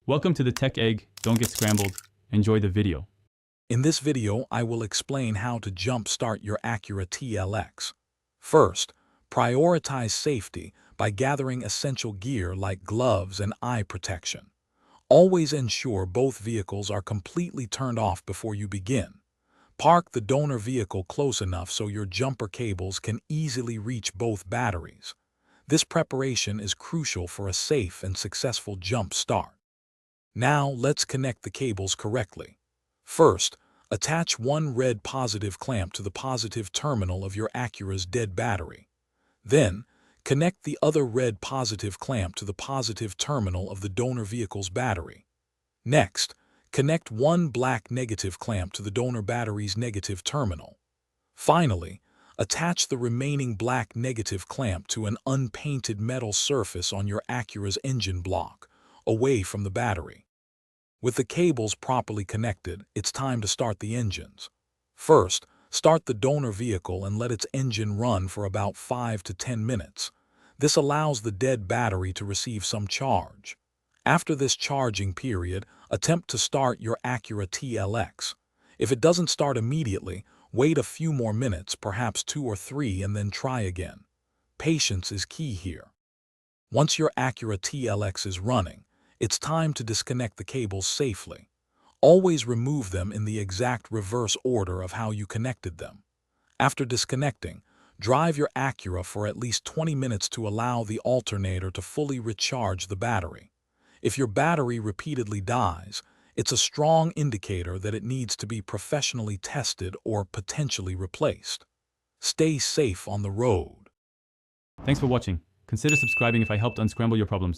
Welcome to the Tech Egg. Don't get scrambled. Enjoy the video. In this video, I will explain how to jump-start your Acura TLX. First, prioritize safety by gathering essential gear like gloves and eye protection. Always ensure both vehicles are completely turned off before you begin. Park the donor vehicle close enough so your jumper cables can easily reach both batteries. This preparation is crucial for a safe and successful jump start. Now, let's connect the cables correctly. First, attach one red positive clamp to the positive terminal of your Acura's dead battery. Then, connect the other red positive clamp to the positive terminal of the donor vehicle's battery. Next, connect one black negative clamp to the donor battery's negative terminal. Finally, attach the remaining black negative clamp to an unpainted metal surface on your Acura's engine block, away from the battery. With the cables properly connected, it's time to start the engines. First, start the donor vehicle and let its engine run for about 5 to 10 minutes. This allows the dead battery to receive some charge. After this charging period, attempt to start your Acura TLX. If it doesn't start immediately, wait a few more minutes, perhaps 2 or 3, and then try again. Patience is key here. Once your Acura TLX is running, it's time to disconnect the cables safely. Always remove them in the exact reverse order of how you connected them. After disconnecting, drive your Acura for at least 20 minutes to allow the alternator to fully recharge the battery. If your battery repeatedly dies, it's a strong indicator that it needs to be professionally tested or potentially replaced. Stay safe on the road. Thanks for watching. Consider subscribing if I helped unscramble your problems.